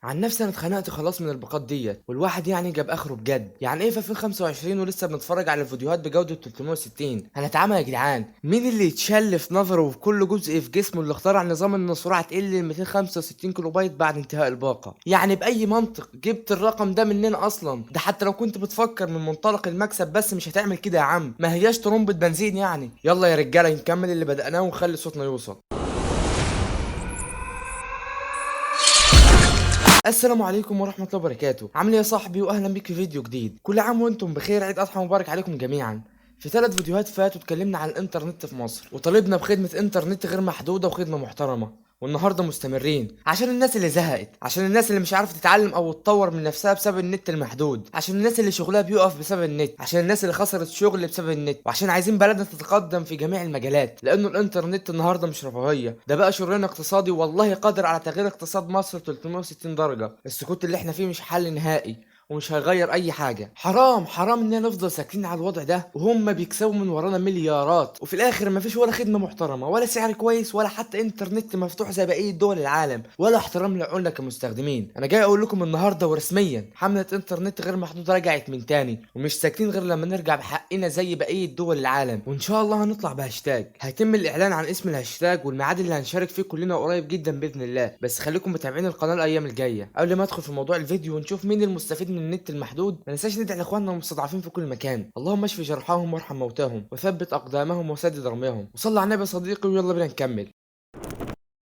عن نفسي انا اتخنقت خلاص من الباقات ديت، والواحد يعني جاب اخره بجد. يعني ايه في 2025 ولسه بنتفرج على الفيديوهات بجودة 360؟ هنتعامل يا جدعان؟ مين اللي يتشل في نظره وفي كل جزء في جسمه اللي اخترع نظام ان السرعة تقل ل 265 كيلو بايت بعد انتهاء الباقة؟ يعني باي منطق جبت الرقم ده مننا اصلا؟ ده حتى لو كنت بتفكر من منطلق المكسب بس مش هتعمل كده يا عم، ما هياش طرمبة بنزين يعني. يلا يا رجالة نكمل اللي بدأناه ونخلي صوتنا يوصل. السلام عليكم ورحمة الله وبركاته. عامل ايه يا صاحبي؟ واهلا بيك في فيديو جديد. كل عام وانتم بخير، عيد اضحى مبارك عليكم جميعا. في 3 فيديوهات فاتوا اتكلمنا عن الانترنت في مصر وطالبنا بخدمة انترنت غير محدودة وخدمة محترمة، والنهارده مستمرين عشان الناس اللي زهقت، عشان الناس اللي مش عارفه تتعلم او تطور من نفسها بسبب النت المحدود، عشان الناس اللي شغلها بيقف بسبب النت، عشان الناس اللي خسرت شغل بسبب النت، وعشان عايزين بلدنا تتقدم في جميع المجالات، لانه الانترنت النهارده مش رفاهيه، ده بقى شريان اقتصادي والله قادر على تغيير اقتصاد مصر 360 درجه. السكوت اللي احنا فيه مش حل نهائي ومش هيغير اي حاجه. حرام حرام اننا نفضل ساكتين على الوضع ده وهم بيكسبوا من ورانا مليارات، وفي الاخر مفيش ولا خدمه محترمه ولا سعر كويس ولا حتى انترنت مفتوح زي بقيه دول العالم ولا احترام لعقولنا كمستخدمين. انا جاي اقول لكم النهارده ورسميا حمله انترنت غير محدود رجعت من تاني، ومش ساكتين غير لما نرجع بحقنا زي بقيه دول العالم، وان شاء الله هنطلع بهاشتاج. هيتم الاعلان عن اسم الهاشتاج والميعاد اللي هنشارك فيه كلنا قريب جدا باذن الله، بس خليكم متابعين القناه الايام الجايه. قبل ما ادخل في موضوع الفيديو ونشوف مين المستفيد من النت المحدود، ما ننساش ندعي لاخواننا المستضعفين في كل مكان. اللهم اشف جرحاهم وارحم موتاهم وثبت اقدامهم وسدد رميهم، وصلى على النبي يا صديقي ويلا بينا نكمل.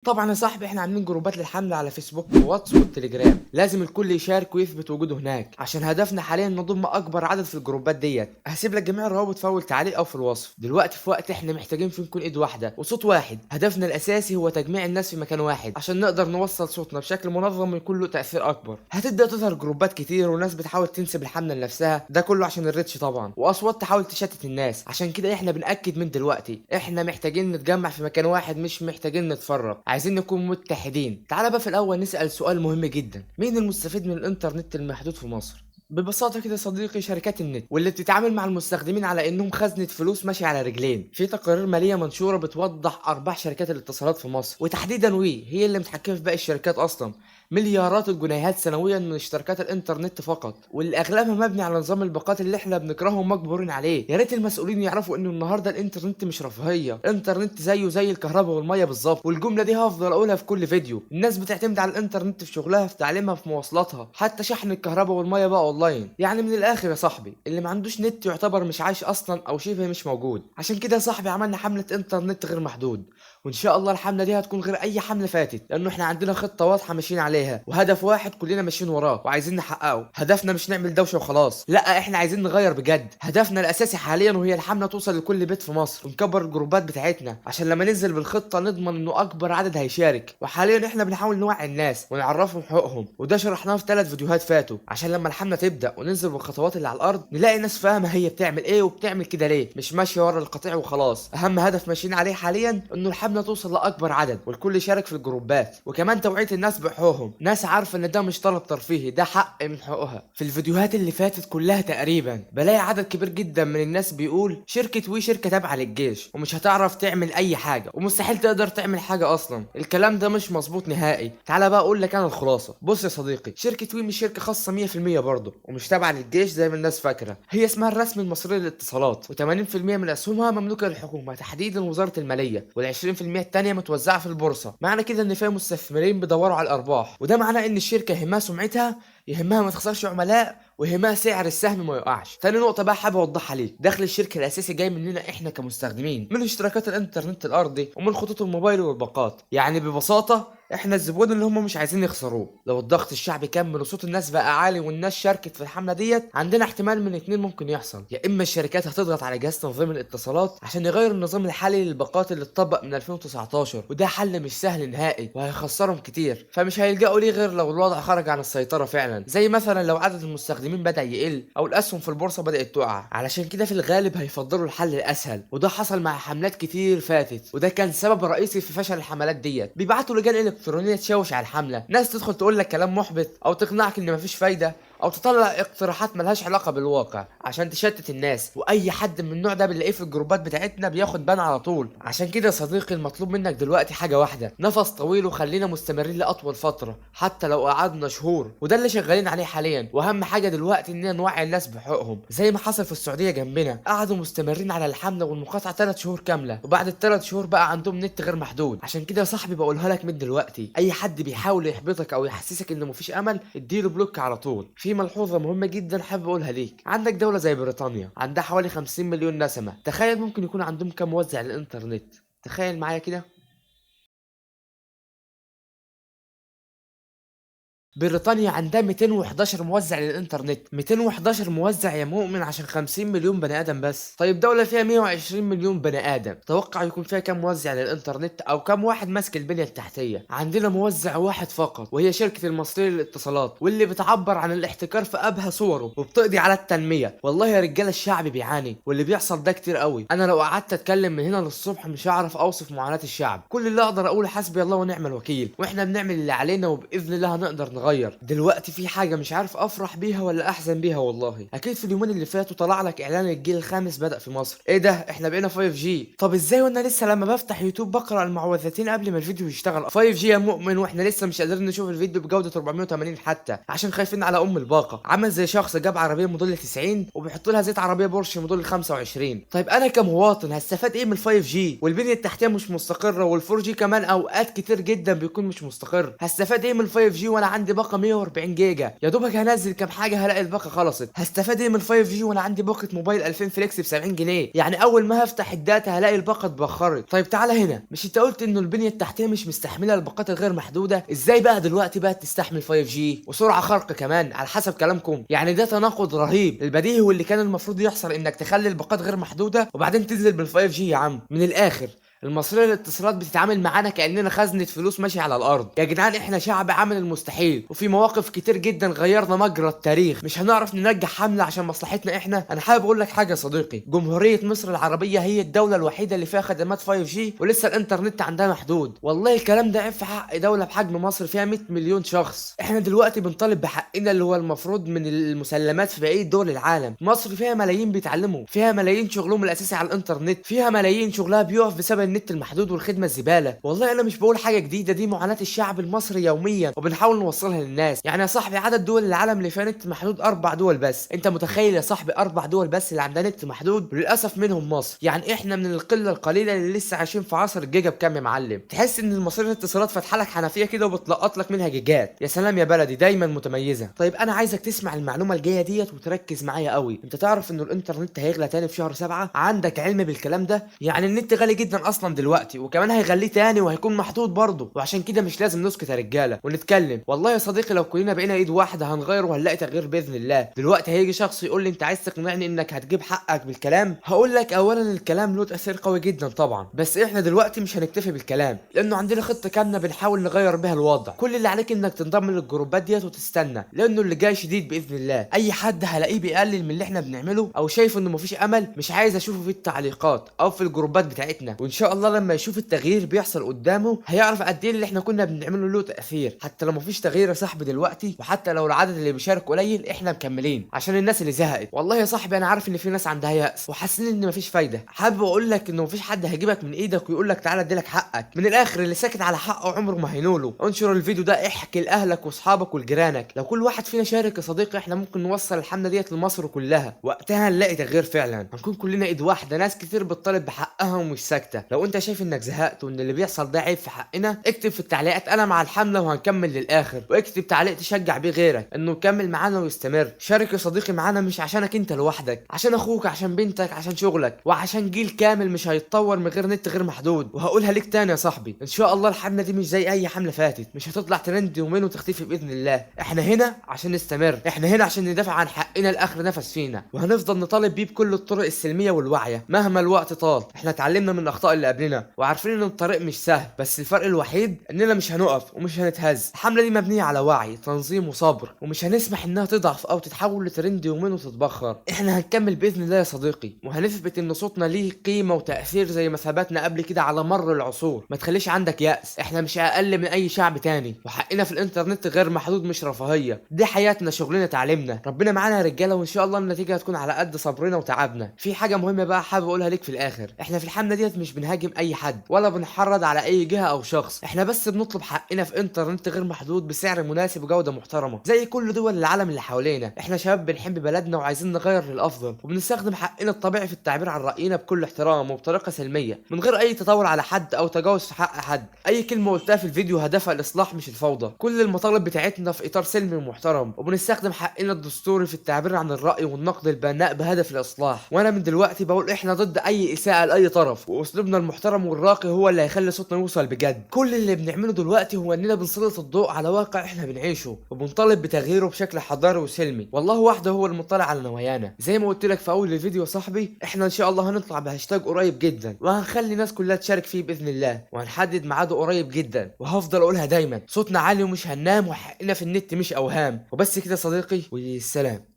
طبعا يا صاحبي احنا عاملين جروبات للحملة على فيسبوك وواتس والتليجرام، لازم الكل يشارك ويثبت وجوده هناك عشان هدفنا حاليا نضم اكبر عدد في الجروبات ديت. هسيب لك جميع الروابط في اول تعليق او في الوصف. دلوقتي في وقت احنا محتاجين فيه نكون ايد واحده وصوت واحد، هدفنا الاساسي هو تجميع الناس في مكان واحد عشان نقدر نوصل صوتنا بشكل منظم ويكون له تاثير اكبر. هتبدا تظهر جروبات كتير وناس بتحاول تنسب الحملة لنفسها، ده كله عشان الريتش طبعا، واصوات تحاول تشتت الناس. عشان كده احنا بنأكد من دلوقتي احنا محتاجين نتجمع في مكان واحد، مش محتاجين نتفرق، عايزين نكون متحدين. تعال بقى في الاول نسأل سؤال مهم جدا: مين المستفيد من الانترنت المحدود في مصر؟ ببساطة كده صديقي، شركات النت واللي بتتعامل مع المستخدمين على انهم خزنة فلوس ماشية على رجلين. في تقارير مالية منشورة بتوضح ارباح شركات الاتصالات في مصر، وتحديدا وي هي اللي متحكمة في باقي الشركات اصلا. مليارات الجنيهات سنويا من اشتراكات الانترنت فقط، واللي اغلبها مبني على نظام الباقات اللي احنا بنكرهه ومجبورين عليه. يا ريت المسؤولين يعرفوا انه النهارده الانترنت مش رفاهيه، الانترنت زيه زي الكهرباء والميه بالظبط، والجمله دي هفضل اقولها في كل فيديو. الناس بتعتمد على الانترنت في شغلها، في تعليمها، في مواصلاتها، حتى شحن الكهرباء والميه بقى اونلاين. يعني من الاخر يا صاحبي، اللي ما عندوش نت يعتبر مش عايش اصلا او شبه مش موجود. عشان كده يا صاحبي عملنا حمله انترنت غير محدود، وان شاء الله الحمله دي هتكون غير اي حمله فاتت، لانه احنا عندنا خطه واضحه ماشيين عليها وهدف واحد كلنا ماشيين وراه وعايزين نحققه. هدفنا مش نعمل دوشه وخلاص، لا احنا عايزين نغير بجد. هدفنا الاساسي حاليا وهي الحمله توصل لكل بيت في مصر، ونكبر الجروبات بتاعتنا عشان لما ننزل بالخطه نضمن انه اكبر عدد هيشارك. وحاليا احنا بنحاول نوعي الناس ونعرفهم حقوقهم، وده شرحناه في 3 فيديوهات فاتوا، عشان لما الحمله تبدا وننزل بالخطوات اللي على الارض نلاقي ناس فاهمه هي بتعمل ايه وبتعمل كده ليه، مش ماشيه ورا القطيع وخلاص. اهم هدف ماشيين عليه حاليا انه الحمله توصل لاكبر عدد والكل يشارك في الجروبات، وكمان توعيه الناس بحقوقهم، ناس عارفه ان ده مش طلب ترفيهي، ده حق من حقوقها. في الفيديوهات اللي فاتت كلها تقريبا بلاقي عدد كبير جدا من الناس بيقول شركه وي شركه تابعه للجيش ومش هتعرف تعمل اي حاجه ومستحيل تقدر تعمل حاجه اصلا. الكلام ده مش مظبوط نهائي. تعالى بقى اقول لك انا الخلاصه. بص يا صديقي، شركه وي مش شركه خاصه 100% برضه، ومش تابعه للجيش زي ما الناس فاكره. هي اسمها الرسمي المصري للاتصالات، و80% من اسهمها مملوكه للحكومه تحديدا وزاره الماليه، وال20% التانيه متوزعه في البورصه. معنى كده ان فيها مستثمرين بيدوروا على الارباح، وده معناه ان الشركه يهمها سمعتها، يهمها ما تخسرش عملاء، ويهمها سعر السهم ما يقعش. تاني نقطه بقى حابب اوضحها ليك: دخل الشركه الاساسي جاي مننا احنا كمستخدمين، من اشتراكات الانترنت الارضي ومن خطوط الموبايل والباقات. يعني ببساطه احنا الزبون اللي هم مش عايزين يخسروه. لو الضغط الشعبي كمل وصوت الناس بقى عالي والناس شاركت في الحمله ديت، عندنا احتمال من اتنين ممكن يحصل: يا اما الشركات هتضغط على جهاز تنظيم الاتصالات عشان يغير النظام الحالي للباقات اللي اتطبق من 2019، وده حل مش سهل نهائي وهيخسرهم كتير، فمش هيلجأوا ليه غير لو الوضع خرج عن السيطره فعلا، زي مثلا لو عدد المستخدمين بدأ يقل او الاسهم في البورصه بدأت تقع. علشان كده في الغالب هيفضلوا الحل الاسهل، وده حصل مع حملات كتير فاتت، وده كان سبب رئيسي في فشل الحملات ديت. بيبعتوا لجان الكترونيه تشوش على الحمله، ناس تدخل تقول لك كلام محبط او تقنعك ان مفيش فايده، او تطلع اقتراحات ملهاش علاقه بالواقع عشان تشتت الناس، واي حد من النوع ده بنلاقيه في الجروبات بتاعتنا بياخد بان على طول. عشان كده يا صديقي المطلوب منك دلوقتي حاجه واحده، نفس طويل وخلينا مستمرين لاطول فتره حتى لو قعدنا شهور، وده اللي شغالين عليه حاليا. واهم حاجه دلوقتي اننا نوعي الناس بحقوقهم زي ما حصل في السعوديه جنبنا، قعدوا مستمرين على الحمله والمقاطعه 3 شهور كامله، وبعد ال3 شهور بقى عندهم نت غير محدود. عشان كده يا صاحبي بقولها لك من دلوقتي، اي حد بيحاول يحبطك او يحسسك ان مفيش امل اديله بلوك على طول. في ملحوظه مهمه جدا حابب اقولها ليك، عندك دوله زي بريطانيا عندها حوالي 50 مليون نسمه، تخيل ممكن يكون عندهم كام موزع للانترنت؟ تخيل معايا كده. بريطانيا عندها 211 موزع للانترنت، 211 موزع يا مؤمن عشان 50 مليون بني ادم بس. طيب دولة فيها 120 مليون بني ادم، توقع يكون فيها كم موزع للانترنت او كم واحد ماسك البنية التحتية؟ عندنا موزع واحد فقط وهي شركة المصرية للاتصالات، واللي بتعبر عن الاحتكار في ابهى صوره وبتقضي على التنمية. والله يا رجالة الشعب بيعاني، واللي بيحصل ده كتير قوي. انا لو قعدت اتكلم من هنا للصبح مش هعرف اوصف معاناة الشعب. كل اللي اقدر اقوله حسبي الله ونعم الوكيل، واحنا بنعمل اللي علينا وباذن الله هنقدر نغير. دلوقتي في حاجه مش عارف افرح بيها ولا احزن بيها والله. اكيد في اليومين اللي فاتوا طلع لك اعلان الجيل الخامس بدأ في مصر. ايه ده، احنا بقينا 5G؟ طب ازاي وانا لسه لما بفتح يوتيوب بقرا المعوذتين قبل ما الفيديو يشتغل 5G يا مؤمن، واحنا لسه مش قادرين نشوف الفيديو بجوده 480 حتى عشان خايفين على الباقه. عامل زي شخص جاب عربيه موديل 90 وبيحط لها زيت عربيه بورش موديل 25. طيب انا كمواطن هستفاد ايه من 5G والبنيه التحتيه مش مستقره، وال4G كمان اوقات كتير جدا بيكون مش مستقر؟ هستفاد ايه من 5G وانا عندي باقه 140 جيجا؟ يا دوبك هنزل كام حاجه هلاقي الباقه خلصت. هستفاد ايه من 5G وانا عندي باقه موبايل 2000 فليكس ب 70 جنيه؟ يعني اول ما هفتح الداتا هلاقي الباقه اتبخرت. طيب تعالى هنا، مش انت قلت انه البنيه التحتيه مش مستحمله الباقات الغير محدوده؟ ازاي بقى دلوقتي بقى تستحمل 5G وسرعه خارقه كمان على حسب كلامكم؟ يعني ده تناقض رهيب. البديهي واللي كان المفروض يحصل انك تخلي الباقات غير محدوده وبعدين تنزل بال5G. يا عم من الاخر المصرية للاتصالات بتتعامل معانا كأننا خزنة فلوس ماشية على الأرض. يا جدعان احنا شعب عامل المستحيل، وفي مواقف كتير جدا غيرنا مجرى التاريخ. مش هنعرف ننجح حملة عشان مصلحتنا احنا. أنا حابب أقول لك حاجة يا صديقي، جمهورية مصر العربية هي الدولة الوحيدة اللي فيها خدمات 5G ولسه الإنترنت عندها محدود. والله الكلام ده عيب في حق دولة بحجم مصر فيها 100 مليون شخص. احنا دلوقتي بنطالب بحقنا اللي هو المفروض من المسلمات في بقية دول العالم. مصر فيها ملايين بيتعلموا، فيها ملايين شغلهم الأساسي على الإنترنت، فيها ملايين شغلها بيقف بسبب النت المحدود والخدمه الزباله. والله انا مش بقول حاجه جديده، دي معاناه الشعب المصري يوميا وبنحاول نوصلها للناس. يعني يا صاحبي عدد دول العالم اللي فيها نت محدود 4 دول بس. انت متخيل يا صاحبي 4 دول بس اللي عندها نت محدود، وللاسف منهم مصر. يعني احنا من القله القليله اللي لسه عايشين في عصر الجيجا بكام يا معلم. تحس ان المصرية الاتصالات فاتحه لك حنفيه كده وبتلقط لك منها جيجات. يا سلام يا بلدي، دايما متميزه. طيب انا عايزك تسمع المعلومه الجايه ديت وتركز معايا قوي. انت تعرف ان الانترنت هيغلى تاني في شهر 7؟ عندك علم بالكلام ده؟ يعني النت غالي جدا اصلا دلوقتي، وكمان هيغليه تاني وهيكون محدود برضه. وعشان كده مش لازم نسكت يا رجاله ونتكلم. والله يا صديقي لو كلنا بقينا ايد واحده هنغير وهنلاقي تغيير باذن الله. دلوقتي هيجي شخص يقول لي انت عايز تقنعني انك هتجيب حقك بالكلام؟ هقول لك اولا الكلام له تاثير قوي جدا طبعا، بس احنا دلوقتي مش هنكتفي بالكلام لانه عندنا خطه كامله بنحاول نغير بها الوضع. كل اللي عليك انك تنضم للجروبات ديت وتستنى، لانه اللي جاي شديد باذن الله. اي حد هلاقيه بيقلل من اللي احنا بنعمله او شايف انه مفيش امل مش عايز اشوفه في التعليقات او في الجروبات بتاعتنا. وان شاء الله لما يشوف التغيير بيحصل قدامه هيعرف قد ايه اللي احنا كنا بنعمله له تاثير. حتى لو مفيش تغيير يا صاحبي دلوقتي، وحتى لو العدد اللي بيشارك قليل، احنا مكملين عشان الناس اللي زهقت. والله يا صاحبي انا عارف ان في ناس عندها يأس وحاسين ان مفيش فايده. حابب اقول لك انه مفيش حد هيجيبك من ايدك ويقول لك تعالى اديلك حقك. من الاخر اللي ساكت على حقه عمره ما هينوله. انشر الفيديو ده، احكي لاهلك واصحابك ولجيرانك. لو كل واحد فينا شارك يا صديقي احنا ممكن نوصل الحمله ديت لمصر كلها. وقتها نلاقي تغيير فعلا، هنكون كلنا ايد واحده. ناس كتير بتطالب بحقها ومش ساكته. لو انت شايف انك زهقت وان اللي بيحصل ده عيب في حقنا، اكتب في التعليقات انا مع الحمله وهنكمل للاخر. واكتب تعليق تشجع بيه غيرك انه يكمل معانا ويستمر. شارك يا صديقي معانا، مش عشانك انت لوحدك، عشان اخوك، عشان بنتك، عشان شغلك، وعشان جيل كامل مش هيتطور من غير نت غير محدود. وهقولها ليك تاني يا صاحبي، ان شاء الله الحمله دي مش زي اي حمله فاتت، مش هتطلع ترند يومين وتختفي باذن الله. احنا هنا عشان نستمر، احنا هنا عشان ندافع عن حقنا لاخر نفس فينا، وهنفضل نطالب بيه بكل الطرق السلميه والواعيه مهما الوقت طال. احنا اتعلمنا من الاخطاء اللي اللي قبلنا وعارفين ان الطريق مش سهل، بس الفرق الوحيد اننا مش هنقف ومش هنتهز. الحمله دي مبنيه على وعي، تنظيم وصبر، ومش هنسمح انها تضعف او تتحول لترند يومين وتتبخر. احنا هنكمل باذن الله يا صديقي، وهنثبت ان صوتنا ليه قيمه وتاثير زي ما ثبتنا قبل كده على مر العصور. ما تخليش عندك يأس، احنا مش اقل من اي شعب تاني، وحقنا في الانترنت غير محدود، مش رفاهيه، دي حياتنا، شغلنا، تعليمنا. ربنا معانا يا رجاله، وان شاء الله النتيجه هتكون على قد صبرنا وتعبنا. في حاجه مهمه بقى حابب اقولها ليك في الاخر، احنا في الحمله ديت مش بنهاجم اي حد ولا بنحرض على اي جهه او شخص، احنا بس بنطلب حقنا في انترنت غير محدود بسعر مناسب وجوده محترمه زي كل دول العالم اللي حوالينا. احنا شباب بنحب بلدنا وعايزين نغير للافضل، وبنستخدم حقنا الطبيعي في التعبير عن راينا بكل احترام وبطريقه سلميه من غير اي تطاول على حد او تجاوز في حق حد. اي كلمه قلتها في الفيديو هدفها الاصلاح مش الفوضى. كل المطالب بتاعتنا في اطار سلمي ومحترم، وبنستخدم حقنا الدستوري في التعبير عن الراي والنقد البناء بهدف الاصلاح. وانا من دلوقتي بقول احنا ضد اي اساءه لاي طرف، واسلوبنا المحترم والراقي هو اللي هيخلي صوتنا يوصل بجد. كل اللي بنعمله دلوقتي هو اننا بنسلط الضوء على واقع احنا بنعيشه، وبنطالب بتغييره بشكل حضاري وسلمي، والله وحده هو المطلع على نوايانا. زي ما قلت لك في اول الفيديو يا صاحبي، احنا ان شاء الله هنطلع بهاشتاج قريب جدا، وهنخلي الناس كلها تشارك فيه باذن الله، وهنحدد ميعاده قريب جدا. وهفضل اقولها دايما، صوتنا عالي ومش هننام، وحقنا في النت مش اوهام. وبس كده صديقي، والسلام.